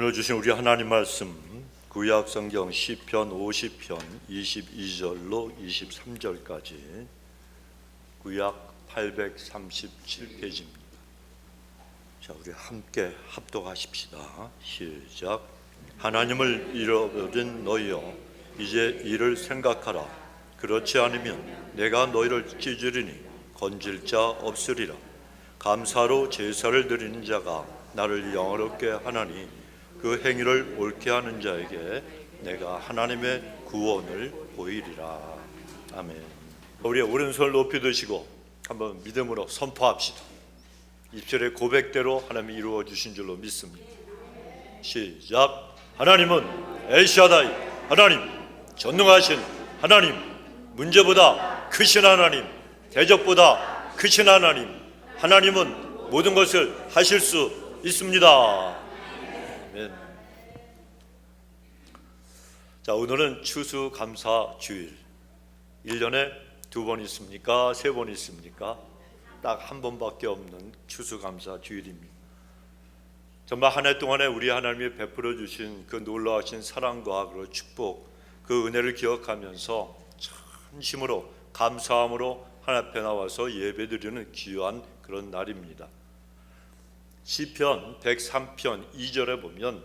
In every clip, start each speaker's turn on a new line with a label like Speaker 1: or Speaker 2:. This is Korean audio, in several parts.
Speaker 1: 오늘 주신 우리 하나님 말씀 구약 성경 시편 50편 22절로 23절까지 구약 837페이지입니다. 자, 우리 함께 합독하십시다. 시작. 하나님을 잃어버린 너희여, 이제 이를 생각하라. 그렇지 않으면 내가 너희를 찢으리니 건질 자 없으리라. 감사로 제사를 드리는 자가 나를 영화롭게 하나니 그 행위를 옳게 하는 자에게 내가 하나님의 구원을 보이리라. 아멘. 우리 오른손을 높이 드시고 한번 믿음으로 선포합시다. 입술의 고백대로 하나님이 이루어 주신 줄로 믿습니다. 시작. 하나님은 엘샤다이, 하나님, 전능하신 하나님, 문제보다 크신 하나님, 대적보다 크신 하나님, 하나님은 모든 것을 하실 수 있습니다. 아멘. 자, 오늘은 추수감사주일. 1년에 2번 있습니까? 3번 있습니까? 딱 한 번밖에 없는 추수감사주일입니다. 정말 한 해 동안에 우리 하나님이 베풀어 주신 그 놀라우신 사랑과 그 축복, 그 은혜를 기억하면서 진심으로 감사함으로 하나님 앞에 나와서 예배드리는 귀한 그런 날입니다. 시편 103편 2절에 보면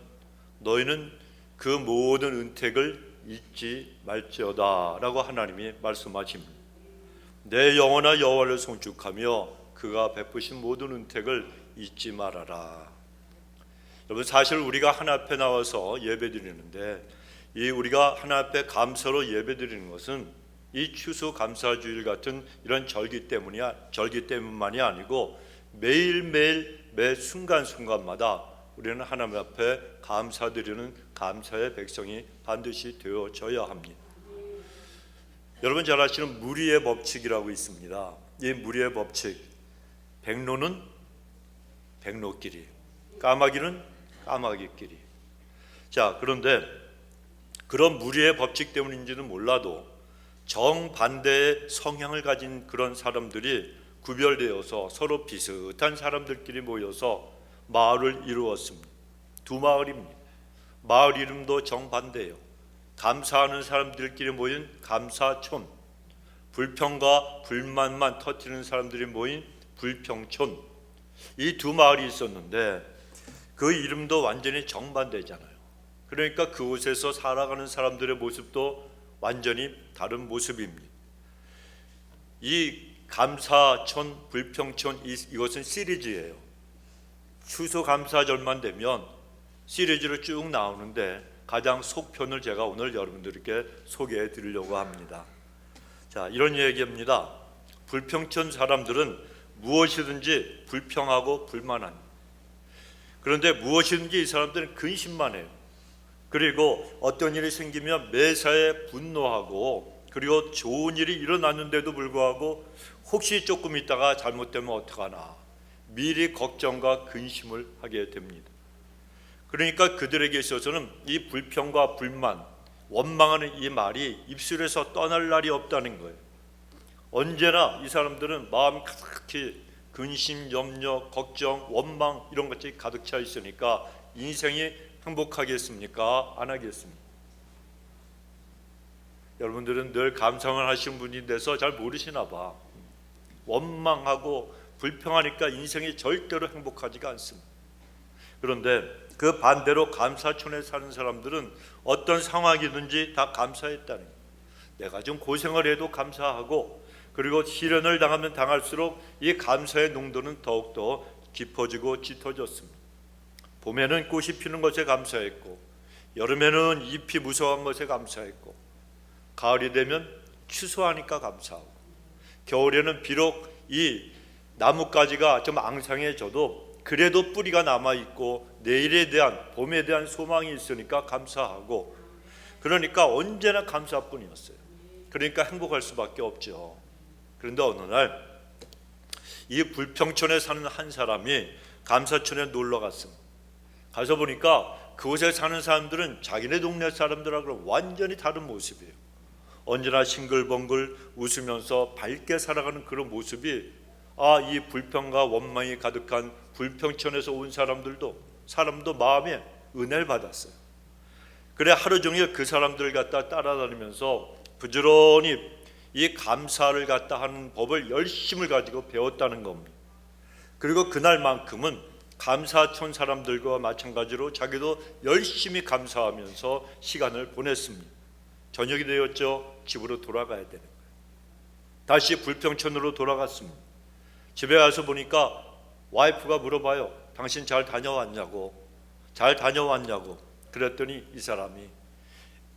Speaker 1: 너희는 그 모든 은택을 잊지 말지어다 라고 하나님이 말씀하십니다. 내 영혼아 여호와를 송축하며 그가 베푸신 모든 은택을 잊지 말아라. 여러분, 사실 우리가 하나님 앞에 나와서 예배드리는데 이 우리가 하나님 앞에 감사로 예배드리는 것은 이 추수감사주일 같은 이런 절기 때문만이 아니고 매일매일 매 순간순간마다 우리는 하나님 앞에 감사드리는 감사의 백성이 반드시 되어져야 합니다. 여러분 잘 아시는 무리의 법칙이라고 있습니다. 이 무리의 법칙, 백로는 백로끼리, 까마귀는 까마귀끼리. 자, 그런데 그런 무리의 법칙 때문인지는 몰라도 정반대의 성향을 가진 그런 사람들이 구별되어서 서로 비슷한 사람들끼리 모여서 마을을 이루었습니다. 두 마을입니다. 마을 이름도 정반대예요. 감사하는 사람들끼리 모인 감사촌, 불평과 불만만 터뜨리는 사람들이 모인 불평촌. 이 두 마을이 있었는데 그 이름도 완전히 정반대잖아요. 그러니까 그곳에서 살아가는 사람들의 모습도 완전히 다른 모습입니다. 이 감사촌, 불평촌, 이것은 시리즈예요. 추수감사절만 되면 시리즈로 쭉 나오는데 가장 속편을 제가 오늘 여러분들께 소개해 드리려고 합니다. 자, 이런 얘기입니다. 불평촌 사람들은 무엇이든지 불평하고 불만합니다. 그런데 무엇이든지 이 사람들은 근심만 해요. 그리고 어떤 일이 생기면 매사에 분노하고, 그리고 좋은 일이 일어났는데도 불구하고 혹시 조금 있다가 잘못되면 어떡하나 미리 걱정과 근심을 하게 됩니다. 그러니까 그들에게 있어서는 이 불평과 불만, 원망하는 이 말이 입술에서 떠날 날이 없다는 거예요. 언제나 이 사람들은 마음이 가득히 근심, 염려, 걱정, 원망 이런 것들이 가득 차 있으니까 인생이 행복하겠습니까? 안 하겠습니까? 여러분들은 늘 감상을 하시는 분이 돼서 잘 모르시나 봐. 원망하고 불평하니까 인생이 절대로 행복하지가 않습니다. 그런데 그 반대로 감사촌에 사는 사람들은 어떤 상황이든지 다 감사했다는 거예요. 내가 좀 고생을 해도 감사하고, 그리고 시련을 당하면 당할수록 이 감사의 농도는 더욱더 깊어지고 짙어졌습니다. 봄에는 꽃이 피는 것에 감사했고, 여름에는 잎이 무성한 것에 감사했고, 가을이 되면 추수하니까 감사하고, 겨울에는 비록 이 나뭇가지가 좀 앙상해져도 그래도 뿌리가 남아있고 내일에 대한, 봄에 대한 소망이 있으니까 감사하고, 그러니까 언제나 감사뿐이었어요. 그러니까 행복할 수밖에 없죠. 그런데 어느 날 이 불평촌에 사는 한 사람이 감사촌에 놀러 갔습니다. 가서 보니까 그곳에 사는 사람들은 자기네 동네 사람들하고 완전히 다른 모습이에요. 언제나 싱글벙글 웃으면서 밝게 살아가는 그런 모습이, 이 불평과 원망이 가득한 불평촌에서 온 사람도 마음에 은혜를 받았어요. 그래 하루 종일 그 사람들 갖다 따라다니면서 부지런히 이 감사를 갖다 하는 법을 열심을 가지고 배웠다는 겁니다. 그리고 그날만큼은 감사촌 사람들과 마찬가지로 자기도 열심히 감사하면서 시간을 보냈습니다. 저녁이 되었죠. 집으로 돌아가야 되는 거예요. 다시 불평촌으로 돌아갔습니다. 집에 가서 보니까 와이프가 물어봐요. 당신 잘 다녀왔냐고. 잘 다녀왔냐고. 그랬더니 이 사람이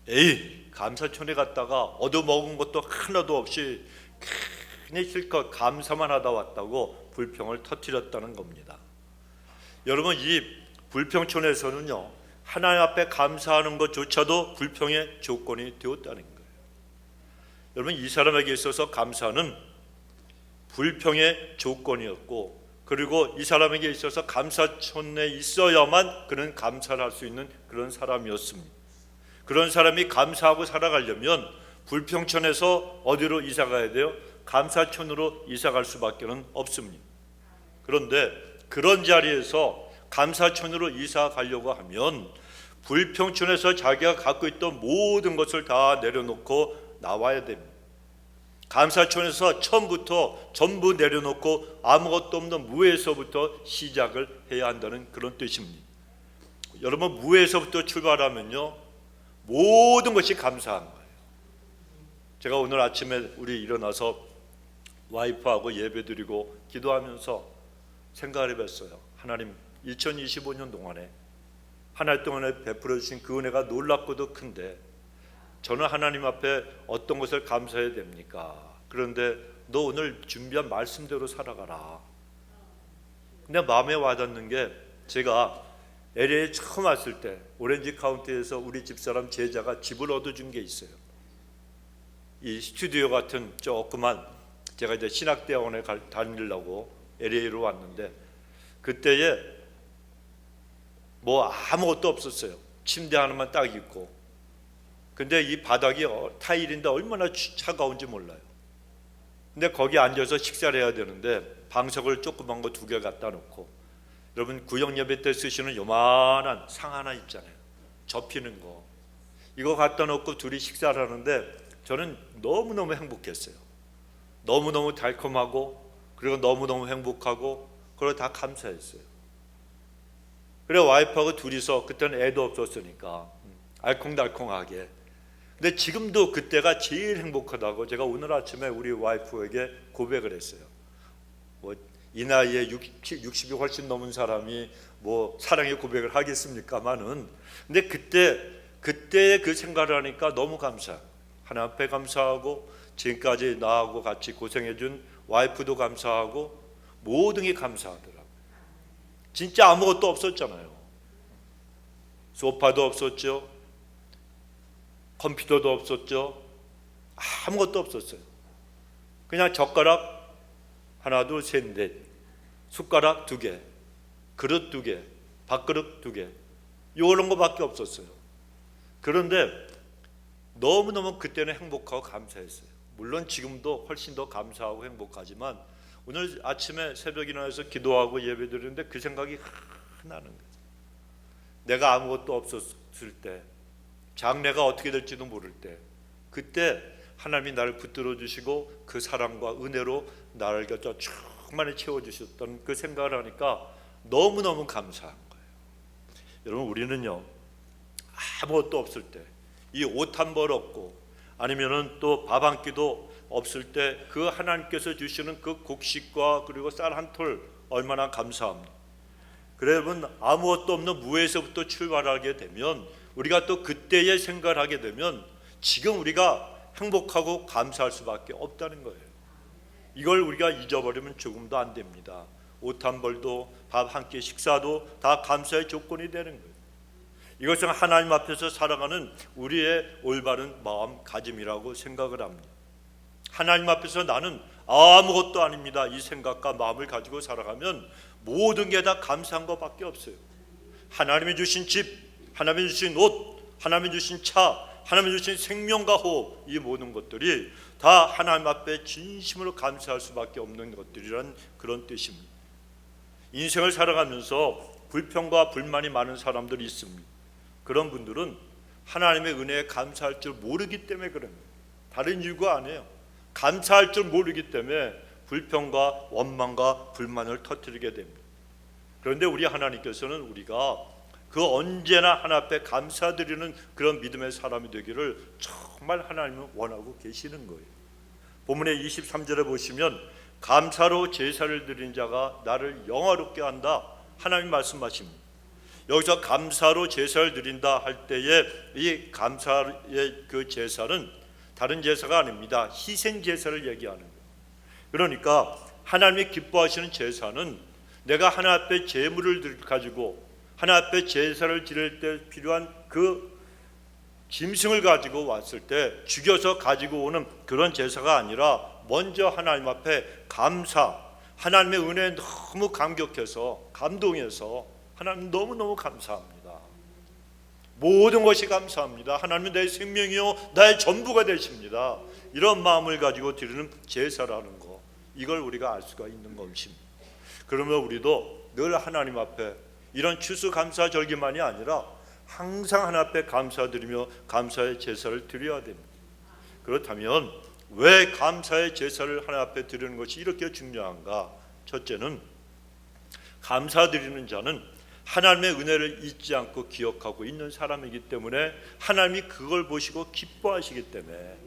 Speaker 1: 에이, 감사촌에 갔다가 얻어먹은 것도 하나도 없이 그냥 실컷 감사만 하다 왔다고 불평을 터뜨렸다는 겁니다. 여러분, 이 불평촌에서는요, 하나님 앞에 감사하는 것조차도 불평의 조건이 되었다는 거예요. 여러분, 이 사람에게 있어서 감사는 불평의 조건이었고, 그리고 이 사람에게 있어서 감사촌에 있어야만 그는 감사를 할 수 있는 그런 사람이었습니다. 그런 사람이 감사하고 살아가려면 불평촌에서 어디로 이사 가야 돼요? 감사촌으로 이사 갈 수밖에 없습니다. 그런데 그런 자리에서 감사촌으로 이사 가려고 하면 불평촌에서 자기가 갖고 있던 모든 것을 다 내려놓고 나와야 됩니다. 감사촌에서 처음부터 전부 내려놓고 아무것도 없는 무에서부터 시작을 해야 한다는 그런 뜻입니다. 여러분, 무에서부터 출발하면요, 모든 것이 감사한 거예요. 제가 오늘 아침에 우리 일어나서 와이프하고 예배드리고 기도하면서 생각을 해봤어요. 하나님, 2025년 동안에 한 해 동안에 베풀어 주신 그 은혜가 놀랍고도 큰데 저는 하나님 앞에 어떤 것을 감사해야 됩니까? 그런데 너 오늘 준비한 말씀대로 살아가라. 근데 마음에 와닿는 게, 제가 LA에 처음 왔을 때 오렌지 카운티에서 우리 집사람 제자가 집을 얻어준 게 있어요. 이 스튜디오 같은 조그만, 제가 이제 신학대학원에 다니려고 LA로 왔는데 그때에 뭐 아무것도 없었어요. 침대 하나만 딱 있고. 근데 이 바닥이 타일인데 얼마나 차가운지 몰라요. 근데 거기 앉아서 식사를 해야 되는데 방석을 조그만 거 2개 갖다 놓고, 여러분 구역예배 때 쓰시는 요만한 상 하나 있잖아요. 접히는 거. 이거 갖다 놓고 둘이 식사를 하는데 저는 너무너무 행복했어요. 너무너무 달콤하고, 그리고 너무너무 행복하고, 그리고 다 감사했어요. 그래 와이프하고 둘이서, 그때는 애도 없었으니까 알콩달콩하게. 근데 지금도 그때가 제일 행복하다고 제가 오늘 아침에 우리 와이프에게 고백을 했어요. 뭐 이 나이에 60이 훨씬 넘은 사람이 뭐 사랑의 고백을 하겠습니까마는, 근데 그때의 그 생각을 하니까 너무 감사. 하나님 앞에 감사하고, 지금까지 나하고 같이 고생해준 와이프도 감사하고, 모든 게 감사하더라고요. 진짜 아무것도 없었잖아요. 소파도 없었죠. 컴퓨터도 없었죠. 아무것도 없었어요. 그냥 젓가락 하나, 둘, 셋, 넷, 숟가락 2개, 그릇 2개, 밥그릇 2개, 이런 거밖에 없었어요. 그런데 너무너무 그때는 행복하고 감사했어요. 물론 지금도 훨씬 더 감사하고 행복하지만, 오늘 아침에 새벽에 일어나서 기도하고 예배드리는데 그 생각이 나는 거예요. 내가 아무것도 없었을 때, 장래가 어떻게 될지도 모를 때, 그때 하나님이 나를 붙들어 주시고 그 사랑과 은혜로 나를 충만히 채워주셨던 그 생각을 하니까 너무너무 감사한 거예요. 여러분, 우리는요, 아무것도 없을 때, 이 옷 한 벌 없고, 아니면은 또 밥 한 끼도 없을 때 그 하나님께서 주시는 그 곡식과 그리고 쌀 한 톨 얼마나 감사합니다. 그래 여러분, 아무것도 없는 무에서부터 출발하게 되면, 우리가 또 그때의 생각을 하게 되면 지금 우리가 행복하고 감사할 수밖에 없다는 거예요. 이걸 우리가 잊어버리면 조금도 안 됩니다. 옷 한 벌도, 밥 한 끼 식사도 다 감사의 조건이 되는 거예요. 이것은 하나님 앞에서 살아가는 우리의 올바른 마음가짐이라고 생각을 합니다. 하나님 앞에서 나는 아무것도 아닙니다, 이 생각과 마음을 가지고 살아가면 모든 게 다 감사한 것밖에 없어요. 하나님이 주신 집, 하나님이 주신 옷, 하나님이 주신 차, 하나님이 주신 생명과 호흡, 이 모든 것들이 다 하나님 앞에 진심으로 감사할 수밖에 없는 것들이란 그런 뜻입니다. 인생을 살아가면서 불평과 불만이 많은 사람들이 있습니다. 그런 분들은 하나님의 은혜에 감사할 줄 모르기 때문에 그런 거예요. 다른 이유가 아니에요. 감사할 줄 모르기 때문에 불평과 원망과 불만을 터뜨리게 됩니다. 그런데 우리 하나님께서는 우리가 그 언제나 하나님 앞에 감사드리는 그런 믿음의 사람이 되기를 정말 하나님은 원하고 계시는 거예요. 본문의 23절에 보시면 감사로 제사를 드린 자가 나를 영화롭게 한다, 하나님 말씀하십니다. 여기서 감사로 제사를 드린다 할 때에 이 감사의 그 제사는 다른 제사가 아닙니다. 희생 제사를 얘기하는 거예요. 그러니까 하나님이 기뻐하시는 제사는 내가 하나님 앞에 제물을 가지고 하나님 앞에 제사를 드릴 때 필요한 그 짐승을 가지고 왔을 때 죽여서 가지고 오는 그런 제사가 아니라 먼저 하나님 앞에 감사, 하나님의 은혜에 너무 감격해서 감동해서 하나님 너무너무 감사합니다. 모든 것이 감사합니다. 하나님은 내 생명이요 나의 전부가 되십니다. 이런 마음을 가지고 드리는 제사라는 거, 이걸 우리가 알 수가 있는 것입니다. 그러면 우리도 늘 하나님 앞에 이런 추수감사절기만이 아니라 항상 하나님 앞에 감사드리며 감사의 제사를 드려야 됩니다. 그렇다면 왜 감사의 제사를 하나님 앞에 드리는 것이 이렇게 중요한가? 첫째는 감사드리는 자는 하나님의 은혜를 잊지 않고 기억하고 있는 사람이기 때문에 하나님이 그걸 보시고 기뻐하시기 때문에,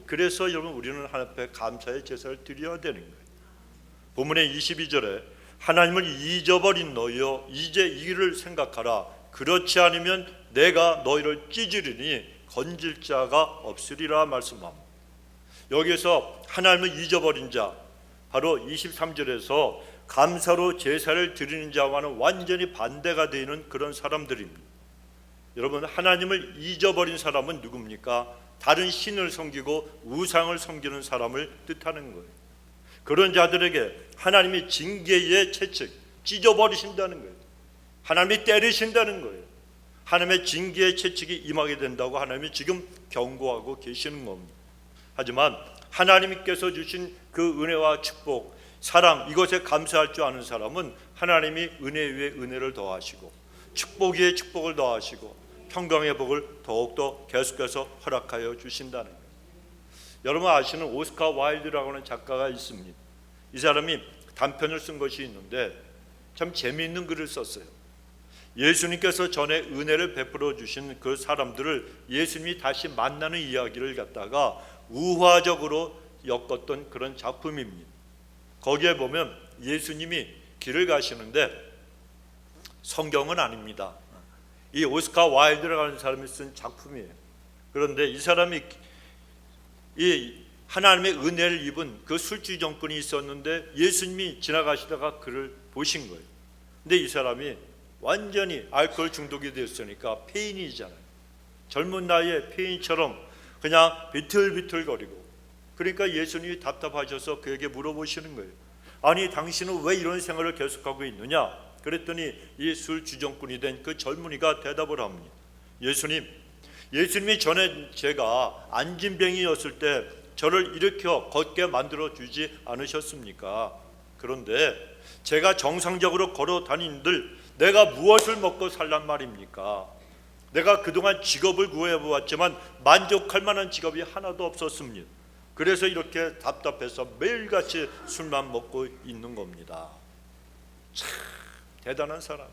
Speaker 1: 그래서 여러분 우리는 하나님 앞에 감사의 제사를 드려야 되는 거예요. 본문의 22절에 하나님을 잊어버린 너희여 이제 이 일을 생각하라. 그렇지 않으면 내가 너희를 찢으리니 건질 자가 없으리라 말씀합니다. 여기에서 하나님을 잊어버린 자, 바로 23절에서 감사로 제사를 드리는 자와는 완전히 반대가 되는 그런 사람들입니다. 여러분, 하나님을 잊어버린 사람은 누굽니까? 다른 신을 섬기고 우상을 섬기는 사람을 뜻하는 거예요. 그런 자들에게 하나님이 징계의 채찍, 찢어버리신다는 거예요. 하나님이 때리신다는 거예요. 하나님의 징계의 채찍이 임하게 된다고 하나님이 지금 경고하고 계시는 겁니다. 하지만 하나님께서 주신 그 은혜와 축복, 사랑, 이것에 감사할 줄 아는 사람은 하나님이 은혜 위에 은혜를 더하시고 축복 위에 축복을 더하시고 평강의 복을 더욱더 계속해서 허락하여 주신다는 거예요. 여러분 아시는 오스카 와일드라고 하는 작가가 있습니다. 이 사람이 단편을 쓴 것이 있는데 참 재미있는 글을 썼어요. 예수님께서 전에 은혜를 베풀어 주신 그 사람들을 예수님이 다시 만나는 이야기를 갖다가 우화적으로 엮었던 그런 작품입니다. 거기에 보면 예수님이 길을 가시는데 성경은 아닙니다. 이 오스카 와일드라는 사람이 쓴 작품이에요. 그런데 이 사람이 이 하나님의 은혜를 입은 그 술주 정권이 있었는데 예수님이 지나가시다가 그를 보신 거예요. 근데 이 사람이 완전히 알코올 중독이 됐으니까 폐인이잖아요. 젊은 나이에 폐인처럼 그냥 비틀비틀거리고, 그러니까 예수님이 답답하셔서 그에게 물어보시는 거예요. 아니 당신은 왜 이런 생활을 계속하고 있느냐? 그랬더니 이 술 주정꾼이 된 그 젊은이가 대답을 합니다. 예수님이 전에 제가 안진뱅이였을 때 저를 일으켜 걷게 만들어 주지 않으셨습니까? 그런데 제가 정상적으로 걸어 다니는들 내가 무엇을 먹고 살란 말입니까? 내가 그동안 직업을 구해보았지만 만족할 만한 직업이 하나도 없었습니다. 그래서 이렇게 답답해서 매일같이 술만 먹고 있는 겁니다. 참 대단한 사람.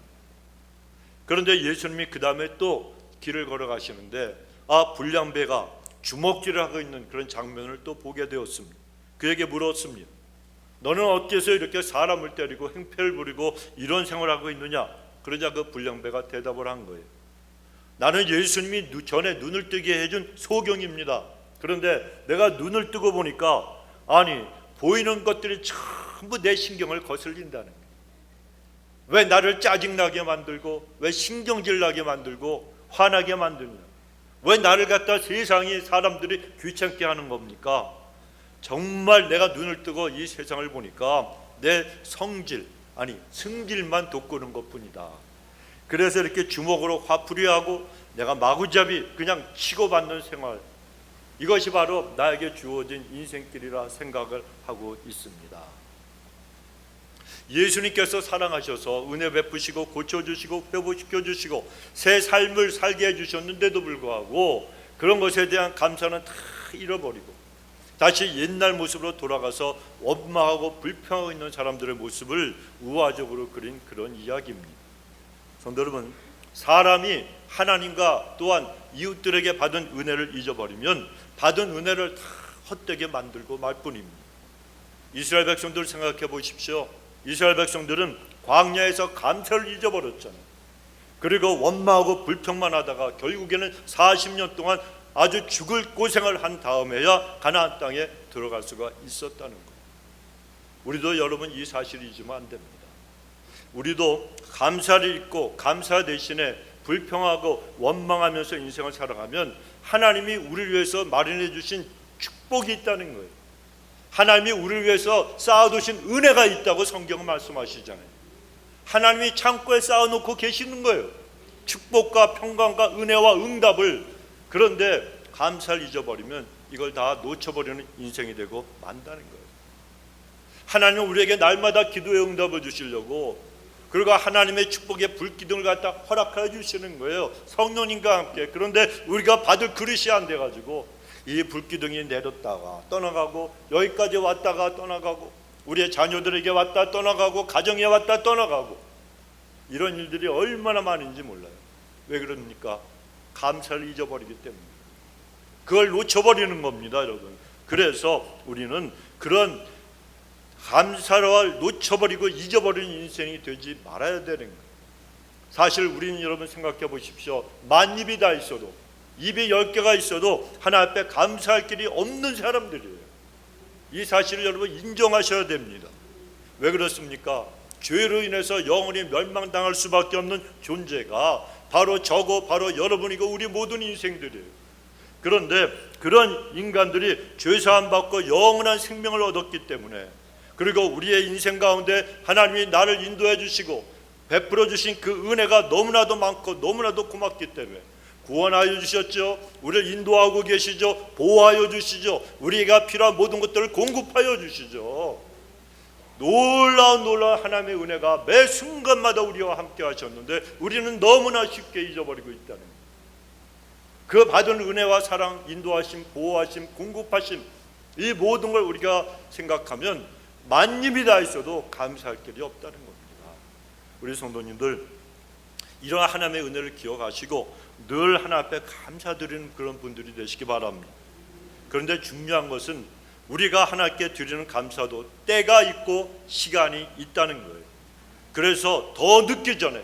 Speaker 1: 그런데 예수님이 그 다음에 또 길을 걸어가시는데 불량배가 주먹질을 하고 있는 그런 장면을 또 보게 되었습니다. 그에게 물었습니다. 너는 어째서 이렇게 사람을 때리고 행패를 부리고 이런 생활을 하고 있느냐? 그러자 그 불량배가 대답을 한 거예요. 나는 예수님이 전에 눈을 뜨게 해준 소경입니다. 그런데 내가 눈을 뜨고 보니까 보이는 것들이 전부 내 신경을 거슬린다는 거예요. 왜 나를 짜증나게 만들고, 왜 신경질 나게 만들고 화나게 만드냐? 왜 나를 갖다 세상이 사람들이 귀찮게 하는 겁니까? 정말 내가 눈을 뜨고 이 세상을 보니까 내 승질만 돋구는 것뿐이다. 그래서 이렇게 주먹으로 화풀이하고 내가 마구잡이 그냥 치고받는 생활, 이것이 바로 나에게 주어진 인생길이라 생각을 하고 있습니다. 예수님께서 사랑하셔서 은혜 베푸시고 고쳐주시고 회복시켜주시고 새 삶을 살게 해주셨는데도 불구하고 그런 것에 대한 감사는 다 잃어버리고 다시 옛날 모습으로 돌아가서 원망하고 불평하고 있는 사람들의 모습을 우화적으로 그린 그런 이야기입니다. 성도 여러분, 사람이 하나님과 또한 이웃들에게 받은 은혜를 잊어버리면 받은 은혜를 다 헛되게 만들고 말 뿐입니다. 이스라엘 백성들을 생각해 보십시오. 이스라엘 백성들은 광야에서 감사를 잊어버렸잖아요. 그리고 원망하고 불평만 하다가 결국에는 40년 동안 아주 죽을 고생을 한 다음에야 가나안 땅에 들어갈 수가 있었다는 거예요. 우리도 여러분 이 사실을 잊으면 안 됩니다. 우리도 감사를 잊고 감사 대신에 불평하고 원망하면서 인생을 살아가면 하나님이 우리를 위해서 마련해 주신 축복이 있다는 거예요. 하나님이 우리를 위해서 쌓아두신 은혜가 있다고 성경은 말씀하시잖아요. 하나님이 창고에 쌓아놓고 계시는 거예요. 축복과 평강과 은혜와 응답을. 그런데 감사를 잊어버리면 이걸 다 놓쳐버리는 인생이 되고 만다는 거예요. 하나님은 우리에게 날마다 기도의 응답을 주시려고 그리고 하나님의 축복의 불기둥을 갖다 허락해 주시는 거예요. 성령님과 함께. 그런데 우리가 받을 그릇이 안 돼가지고 이 불기둥이 내렸다가 떠나가고 여기까지 왔다가 떠나가고 우리의 자녀들에게 왔다 떠나가고 가정에 왔다 떠나가고 이런 일들이 얼마나 많은지 몰라요. 왜 그럽니까? 감사를 잊어버리기 때문에. 그걸 놓쳐버리는 겁니다, 여러분. 그래서 우리는 그런 감사를 놓쳐버리고 잊어버리는 인생이 되지 말아야 되는 거예요. 사실 우리는 여러분 생각해 보십시오. 만입이 다 있어도 입이 10개가 있어도 하나 앞에 감사할 길이 없는 사람들이에요. 이 사실을 여러분 인정하셔야 됩니다. 왜 그렇습니까? 죄로 인해서 영원히 멸망당할 수밖에 없는 존재가 바로 저고 바로 여러분이고 우리 모든 인생들이에요. 그런데 그런 인간들이 죄사함 받고 영원한 생명을 얻었기 때문에 그리고 우리의 인생 가운데 하나님이 나를 인도해 주시고 베풀어 주신 그 은혜가 너무나도 많고 너무나도 고맙기 때문에 구원하여 주셨죠. 우리를 인도하고 계시죠. 보호하여 주시죠. 우리가 필요한 모든 것들을 공급하여 주시죠. 놀라운 하나님의 은혜가 매 순간마다 우리와 함께 하셨는데 우리는 너무나 쉽게 잊어버리고 있다는 거예요. 그 받은 은혜와 사랑, 인도하심, 보호하심, 공급하심 이 모든 걸 우리가 생각하면 만님이 다 있어도 감사할 길이 없다는 겁니다. 우리 성도님들 이러한 하나님의 은혜를 기억하시고 늘 하나 앞에 감사드리는 그런 분들이 되시기 바랍니다. 그런데 중요한 것은 우리가 하나님께 드리는 감사도 때가 있고 시간이 있다는 거예요. 그래서 더 늦기 전에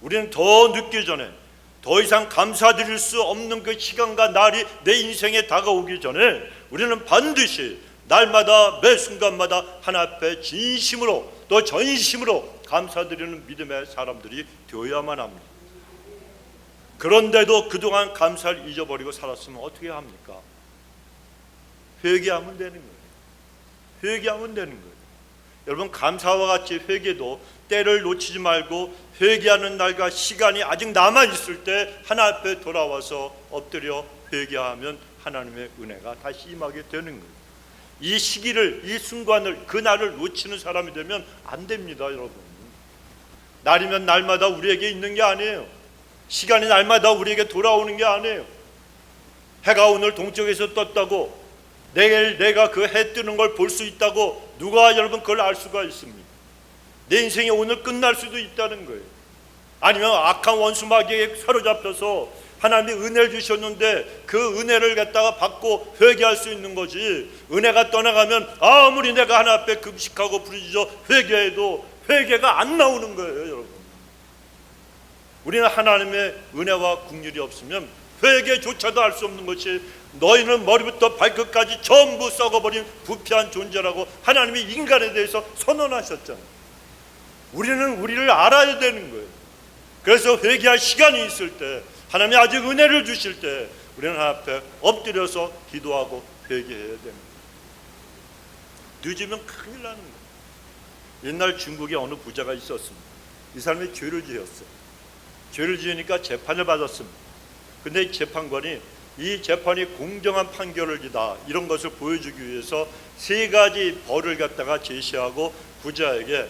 Speaker 1: 우리는 더 이상 감사드릴 수 없는 그 시간과 날이 내 인생에 다가오기 전에 우리는 반드시 날마다 매 순간마다 하나 앞에 진심으로 또 전심으로 감사드리는 믿음의 사람들이 되어야만 합니다. 그런데도 그동안 감사를 잊어버리고 살았으면 어떻게 합니까? 회개하면 되는 거예요. 회개하면 되는 거예요. 여러분 감사와 같이 회개도 때를 놓치지 말고 회개하는 날과 시간이 아직 남아있을 때 하나 앞에 돌아와서 엎드려 회개하면 하나님의 은혜가 다시 임하게 되는 거예요. 이 시기를 이 순간을 그 날을 놓치는 사람이 되면 안 됩니다. 여러분 날이면 날마다 우리에게 있는 게 아니에요. 시간이 날마다 우리에게 돌아오는 게 아니에요. 해가 오늘 동쪽에서 떴다고 내일 내가 그 해 뜨는 걸 볼 수 있다고 누가 여러분 그걸 알 수가 있습니다. 내 인생이 오늘 끝날 수도 있다는 거예요. 아니면 악한 원수 마귀에게 사로잡혀서 하나님이 은혜를 주셨는데 그 은혜를 갖다가 받고 회개할 수 있는 거지. 은혜가 떠나가면 아무리 내가 하나 앞에 금식하고 부르짖어 회개해도 회개가 안 나오는 거예요. 여러분 우리는 하나님의 은혜와 긍휼이 없으면 회개조차도 할 수 없는 것이 너희는 머리부터 발끝까지 전부 썩어버린 부패한 존재라고 하나님이 인간에 대해서 선언하셨잖아요. 우리는 우리를 알아야 되는 거예요. 그래서 회개할 시간이 있을 때 하나님이 아직 은혜를 주실 때 우리는 하나님 앞에 엎드려서 기도하고 회개해야 됩니다. 늦으면 큰일 나는 거예요. 옛날 중국에 어느 부자가 있었습니다. 이 사람이 죄를 지었어요. 죄를 지으니까 재판을 받았습니다. 근데 이 재판관이 이 재판이 공정한 판결을 이다 이런 것을 보여주기 위해서 세 가지 벌을 갖다가 제시하고 부자에게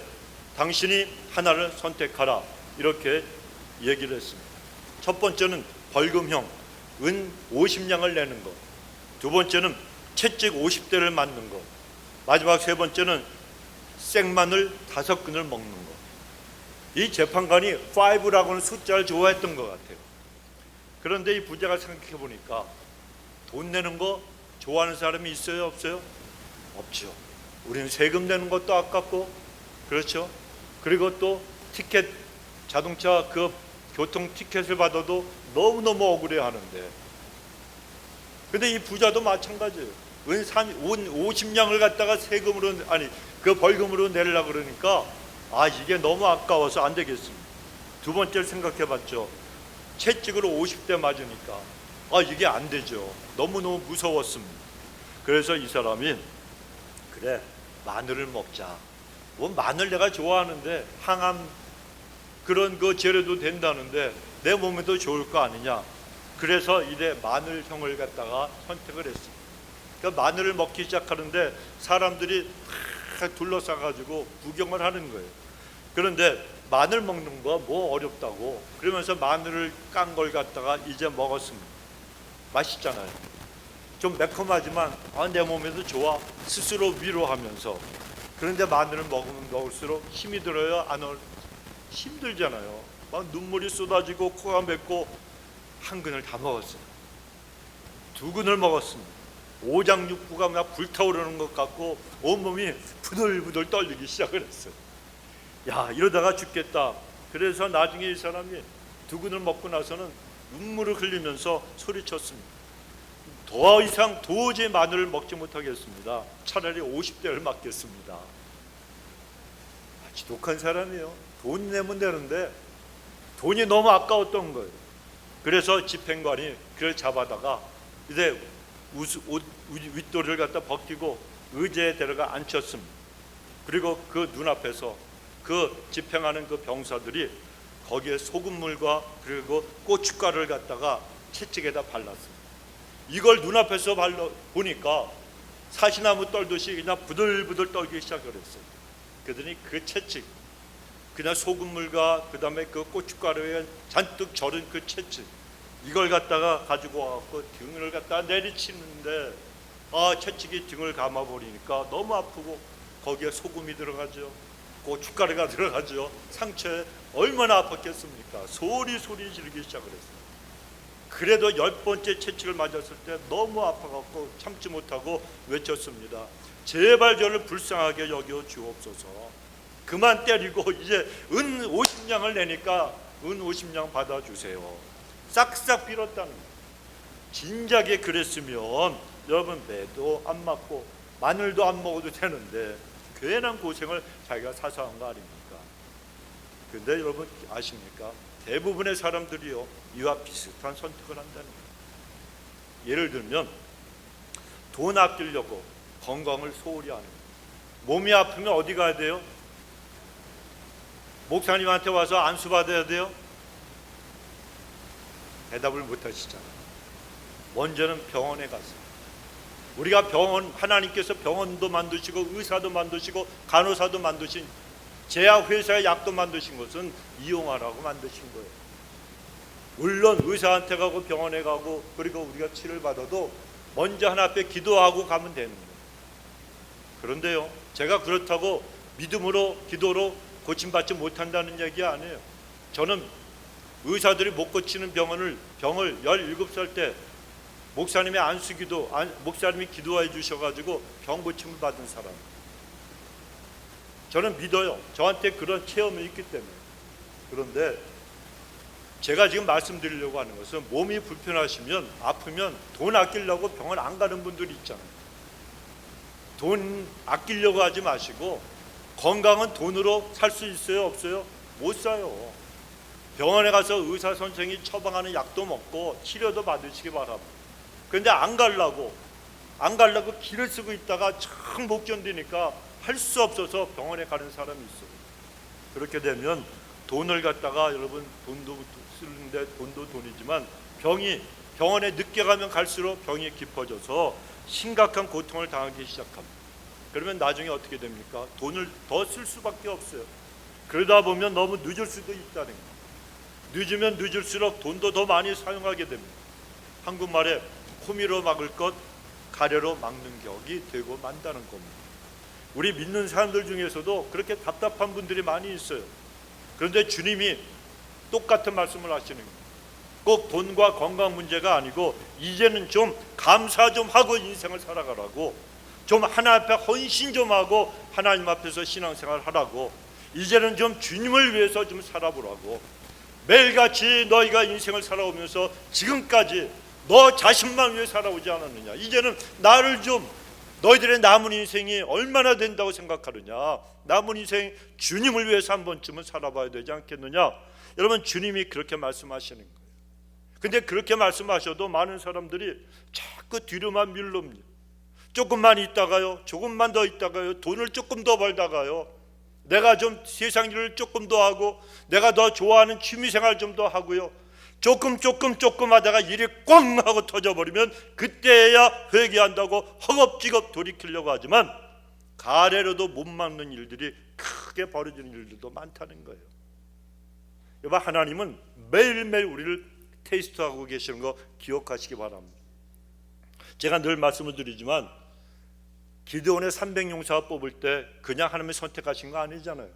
Speaker 1: 당신이 하나를 선택하라, 이렇게 얘기를 했습니다. 첫 번째는 벌금형 은 50냥을 내는 것, 두 번째는 채찍 50대를 맞는 것, 마지막 세 번째는 생마늘 5근을 먹는 것. 이 재판관이 5라고는 숫자를 좋아했던 것 같아요. 그런데 이 부자가 생각해 보니까 돈 내는 거 좋아하는 사람이 있어요, 없어요? 없죠. 우리는 세금 내는 것도 아깝고, 그렇죠? 그리고 또 티켓, 자동차 그 교통 티켓을 받아도 너무너무 억울해 하는데, 근데 이 부자도 마찬가지예요. 은 50냥을 갖다가 세금으로, 아니 그 벌금으로 내려고 그러니까 이게 너무 아까워서 안 되겠습니다. 두 번째를 생각해 봤죠. 채찍으로 50대 맞으니까 이게 안 되죠. 너무너무 무서웠습니다. 그래서 이 사람이, 그래, 마늘을 먹자. 뭐 마늘 내가 좋아하는데 항암 그런 그 재료도 된다는데 내 몸에도 좋을 거 아니냐. 그래서 이래 마늘형을 갖다가 선택을 했습니다. 그러니까 마늘을 먹기 시작하는데 사람들이 둘러싸 가지고 구경을 하는 거예요. 그런데 마늘 먹는 거 뭐 어렵다고 그러면서 마늘을 깐 걸 갖다가 이제 먹었습니다. 맛있잖아요. 좀 매콤하지만 내 몸에도 좋아, 스스로 위로하면서. 그런데 마늘을 먹으면 먹을수록 힘이 들어요, 안 힘들잖아요. 막 눈물이 쏟아지고 코가 맵고 한 근을 다 먹었어요. 두 근을 먹었습니다. 오장육부가 막 불타오르는 것 같고 온몸이 부들부들 떨리기 시작을 했어요. 야, 이러다가 죽겠다. 그래서 나중에 이 사람이 두 근을 먹고 나서는 눈물을 흘리면서 소리쳤습니다. 더 이상 도저히 마늘을 먹지 못하겠습니다. 차라리 50대를 맞겠습니다. 지독한 사람이에요. 돈 내면 되는데 돈이 너무 아까웠던 거예요. 그래서 집행관이 그를 잡아다가 이제 윗도리를 갖다 벗기고 의제에 데려가 앉혔습니다. 그리고 그 눈앞에서 그 집행하는 그 병사들이 거기에 소금물과 그리고 고춧가루를 갖다가 채찍에다 발랐습니다. 이걸 눈앞에서 보니까 사시나무 떨듯이 그냥 부들부들 떨기 시작을 했어요. 그러더니 그 채찍, 그냥 소금물과 그 다음에 그 고춧가루에 잔뜩 절은 그 채찍, 이걸 갖다가 가지고 와갖고 등을 갖다가 내리치는데 채찍이 등을 감아버리니까 너무 아프고 거기에 소금이 들어가죠, 고춧가루가 들어가죠. 상처에 얼마나 아팠겠습니까? 소리 지르기 시작을 했어요. 그래도 10번째 채찍을 맞았을 때 너무 아파갖고 참지 못하고 외쳤습니다. 제발 저를 불쌍하게 여겨 주옵소서. 그만 때리고 이제 은 50냥을 내니까 은 50냥 받아주세요. 싹싹 빌었다는 거예요. 진작에 그랬으면 여러분 매도 안 맞고 마늘도 안 먹어도 되는데 괜한 고생을 자기가 사서 한 거 아닙니까? 근데 여러분 아십니까? 대부분의 사람들이요, 이와 비슷한 선택을 한다는 거예요. 예를 들면 돈 아끼려고 건강을 소홀히 하는 거예요. 몸이 아프면 어디 가야 돼요? 목사님한테 와서 안수 받아야 돼요? 대답을 못 하시잖아요. 먼저는 병원에 가서, 우리가 하나님께서 병원도 만드시고 의사도 만드시고 간호사도 만드신, 제약회사의 약도 만드신 것은 이용하라고 만드신 거예요. 물론 의사한테 가고 병원에 가고 그리고 우리가 치료를 받아도 먼저 하나 앞에 기도하고 가면 되는 거예요. 그런데요, 제가 그렇다고 믿음으로 기도로 고침받지 못한다는 얘기 아니에요. 저는 의사들이 못 고치는 병을 17살 때 목사님의 안수기도, 목사님이 기도해 주셔가지고 병 고침을 받은 사람. 저는 믿어요. 저한테 그런 체험이 있기 때문에. 그런데 제가 지금 말씀드리려고 하는 것은 몸이 불편하시면, 아프면 돈 아끼려고 병원 안 가는 분들이 있잖아요. 돈 아끼려고 하지 마시고, 건강은 돈으로 살 수 있어요, 없어요? 못 사요. 병원에 가서 의사 선생이 처방하는 약도 먹고 치료도 받으시기 바랍니다. 그런데 안 가려고 길을 쓰고 있다가 참 못 견디니까 할 수 없어서 병원에 가는 사람이 있어요. 그렇게 되면 돈을 갖다가, 여러분 돈도 쓰는데 돈도 돈이지만 병원에 늦게 가면 갈수록 병이 깊어져서 심각한 고통을 당하기 시작합니다. 그러면 나중에 어떻게 됩니까? 돈을 더 쓸 수밖에 없어요. 그러다 보면 너무 늦을 수도 있다는 거예요. 늦으면 늦을수록 돈도 더 많이 사용하게 됩니다. 한국말에 호미로 막을 것 가래로 막는 격이 되고 만다는 겁니다. 우리 믿는 사람들 중에서도 그렇게 답답한 분들이 많이 있어요. 그런데 주님이 똑같은 말씀을 하시는 거예요. 꼭 돈과 건강 문제가 아니고 이제는 좀 감사 좀 하고 인생을 살아가라고, 좀 하나님 앞에 헌신 좀 하고 하나님 앞에서 신앙생활 하라고, 이제는 좀 주님을 위해서 좀 살아보라고. 매일같이 너희가 인생을 살아오면서 지금까지 너 자신만 위해 살아오지 않았느냐, 이제는 나를 좀, 너희들의 남은 인생이 얼마나 된다고 생각하느냐, 남은 인생 주님을 위해서 한 번쯤은 살아봐야 되지 않겠느냐. 여러분, 주님이 그렇게 말씀하시는 거예요. 근데 그렇게 말씀하셔도 많은 사람들이 자꾸 뒤로만 밀릅니다. 조금만 있다가요, 조금만 더 있다가요, 돈을 조금 더 벌다가요, 내가 좀 세상 일을 조금 더 하고 내가 더 좋아하는 취미생활 좀 더 하고요, 조금 하다가 일이 꽝 하고 터져버리면 그때야 회개한다고 허겁지겁 돌이키려고 하지만 가래로도 못 막는 일들이 크게 벌어지는 일들도 많다는 거예요. 여러분, 하나님은 매일매일 우리를 테스트하고 계시는 거 기억하시기 바랍니다. 제가 늘 말씀을 드리지만 기드온의 300용사 뽑을 때 그냥 하나님이 선택하신 거 아니잖아요.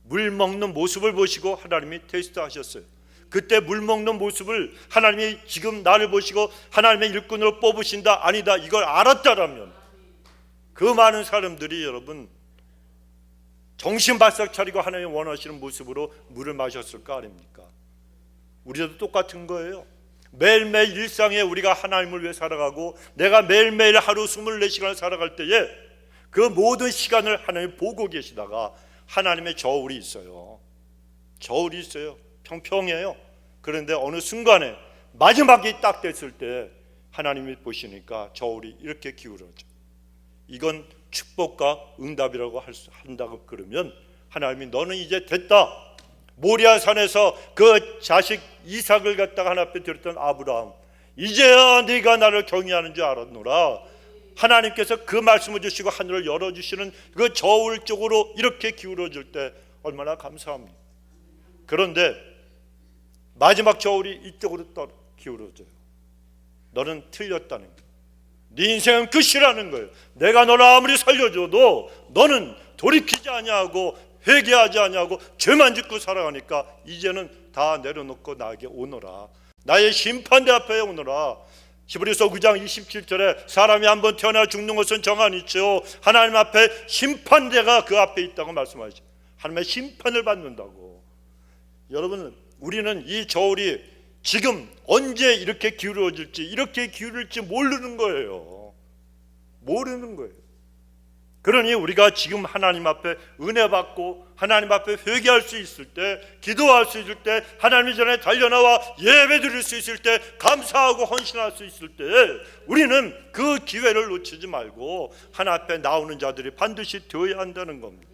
Speaker 1: 물 먹는 모습을 보시고 하나님이 테스트하셨어요. 그때 물 먹는 모습을 하나님이 지금 나를 보시고 하나님의 일꾼으로 뽑으신다, 아니다, 이걸 알았다라면 그 많은 사람들이 여러분 정신 바싹 차리고 하나님이 원하시는 모습으로 물을 마셨을 거 아닙니까? 우리도 똑같은 거예요. 매일매일 일상에 우리가 하나님을 위해 살아가고 내가 매일매일 하루 24시간을 살아갈 때에 그 모든 시간을 하나님 보고 계시다가 하나님의 저울이 있어요. 저울이 있어요. 평평해요. 그런데 어느 순간에 마지막이 딱 됐을 때 하나님이 보시니까 저울이 이렇게 기울어져. 이건 축복과 응답이라고 한다고 그러면 하나님이 너는 이제 됐다. 모리아 산에서 그 자식 이삭을 갖다가 하나님 앞에 드렸던 아브라함, 이제야 네가 나를 경외하는 줄 알았노라. 하나님께서 그 말씀을 주시고 하늘을 열어주시는 그 저울 쪽으로 이렇게 기울어질 때 얼마나 감사합니다. 그런데 마지막 저울이 이쪽으로 기울어져요. 너는 틀렸다는 거예요. 네 인생은 끝이라는 거예요. 내가 너를 아무리 살려줘도 너는 돌이키지 아니하고 회개하지 아니하고 죄만 짓고 살아가니까 이제는 다 내려놓고 나에게 오너라. 나의 심판대 앞에 오너라. 히브리서 9장 27절에 사람이 한번 태어나 죽는 것은 정한 이치요 하나님 앞에 심판대가 그 앞에 있다고 말씀하시죠. 하나님의 심판을 받는다고. 여러분, 우리는 이 저울이 지금 언제 이렇게 기울어질지, 이렇게 기울일지 모르는 거예요. 모르는 거예요. 그러니 우리가 지금 하나님 앞에 은혜 받고 하나님 앞에 회개할 수 있을 때, 기도할 수 있을 때, 하나님 전에 달려나와 예배 드릴 수 있을 때, 감사하고 헌신할 수 있을 때 우리는 그 기회를 놓치지 말고 하나님 앞에 나오는 자들이 반드시 되어야 한다는 겁니다.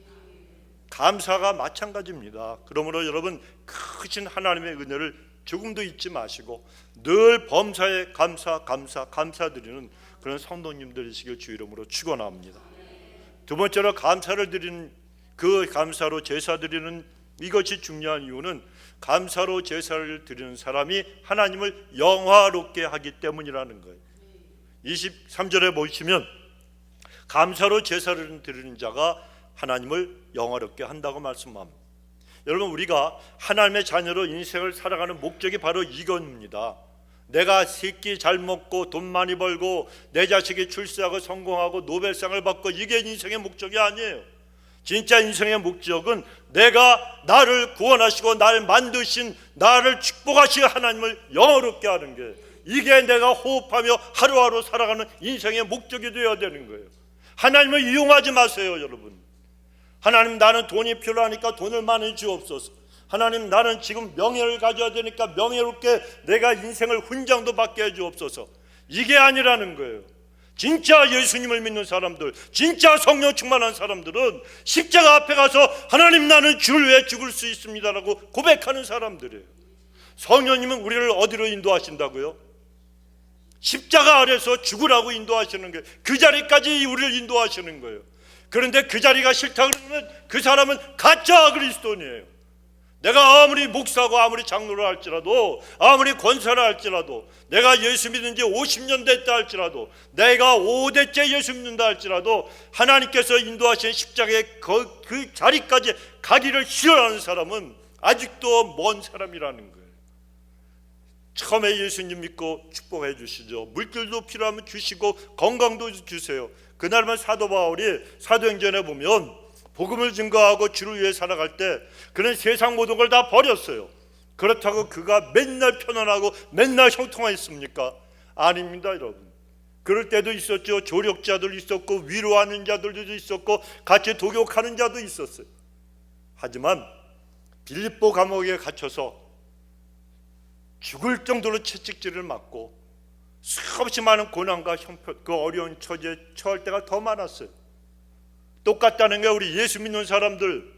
Speaker 1: 감사가 마찬가지입니다. 그러므로 여러분, 크신 하나님의 은혜를 조금도 잊지 마시고 늘 범사에 감사드리는 그런 성도님들이시길 주 이름으로 축원합니다. 두 번째로 감사를 드리는, 그 감사로 제사 드리는 이것이 중요한 이유는 감사로 제사를 드리는 사람이 하나님을 영화롭게 하기 때문이라는 거예요. 23절에 보시면 감사로 제사를 드리는 자가 하나님을 영화롭게 한다고 말씀합니다. 여러분, 우리가 하나님의 자녀로 인생을 살아가는 목적이 바로 이겁니다. 내가 새끼 잘 먹고 돈 많이 벌고 내 자식이 출세하고 성공하고 노벨상을 받고 이게 인생의 목적이 아니에요. 진짜 인생의 목적은 내가 나를 구원하시고 나를 만드신, 나를 축복하신 하나님을 영화롭게 하는 게, 이게 내가 호흡하며 하루하루 살아가는 인생의 목적이 되어야 되는 거예요. 하나님을 이용하지 마세요, 여러분. 하나님, 나는 돈이 필요하니까 돈을 많이 주옵소서. 하나님, 나는 지금 명예를 가져야 되니까 명예롭게 내가 인생을 훈장도 받게 해주옵소서. 이게 아니라는 거예요. 진짜 예수님을 믿는 사람들, 진짜 성령 충만한 사람들은 십자가 앞에 가서 하나님, 나는 주를 위해 죽을 수 있습니다라고 고백하는 사람들이에요. 성령님은 우리를 어디로 인도하신다고요? 십자가 아래서 죽으라고 인도하시는 거예요. 그 자리까지 우리를 인도하시는 거예요. 그런데 그 자리가 싫다 그러면 그 사람은 가짜 그리스도인이에요. 내가 아무리 목사고 아무리 장로를 할지라도, 아무리 권사를 할지라도, 내가 예수 믿은 지 50년 됐다 할지라도, 내가 5대째 예수 믿는다 할지라도, 하나님께서 인도하신 십자가의 그 자리까지 가기를 싫어하는 사람은 아직도 먼 사람이라는 거예요. 처음에 예수님 믿고 축복해 주시죠. 물질도 필요하면 주시고 건강도 주세요. 그날만 사도 바울이 사도행전에 보면 복음을 증거하고 주를 위해 살아갈 때 그는 세상 모든 걸 다 버렸어요. 그렇다고 그가 맨날 편안하고 맨날 형통했습니까? 아닙니다, 여러분. 그럴 때도 있었죠. 조력자들 있었고 위로하는 자들도 있었고 같이 독역하는 자도 있었어요. 하지만 빌립보 감옥에 갇혀서 죽을 정도로 채찍질을 맞고 수없이 많은 고난과 형편, 그 어려운 처지에 처할 때가 더 많았어요. 똑같다는 게 우리 예수 믿는 사람들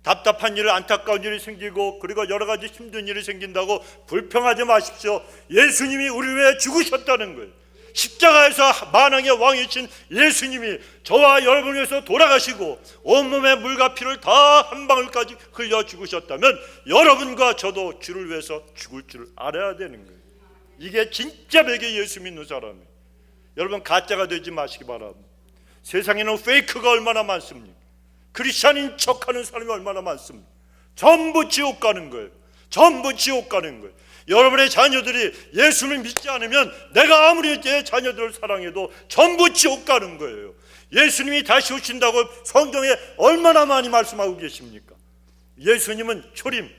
Speaker 1: 답답한 일, 안타까운 일이 생기고 그리고 여러 가지 힘든 일이 생긴다고 불평하지 마십시오. 예수님이 우리 위해 죽으셨다는 거예요. 십자가에서 만왕의 왕이신 예수님이 저와 여러분을 위해서 돌아가시고 온몸에 물과 피를 다 한 방울까지 흘려 죽으셨다면 여러분과 저도 주를 위해서 죽을 줄 알아야 되는 거예요. 이게 진짜 백의 예수 믿는 사람이에요. 여러분 가짜가 되지 마시기 바랍니다. 세상에는 페이크가 얼마나 많습니까? 크리스찬인 척하는 사람이 얼마나 많습니까? 전부 지옥 가는 거예요. 전부 지옥 가는 거예요. 여러분의 자녀들이 예수를 믿지 않으면 내가 아무리 내 자녀들을 사랑해도 전부 지옥 가는 거예요. 예수님이 다시 오신다고 성경에 얼마나 많이 말씀하고 계십니까? 예수님은 초림,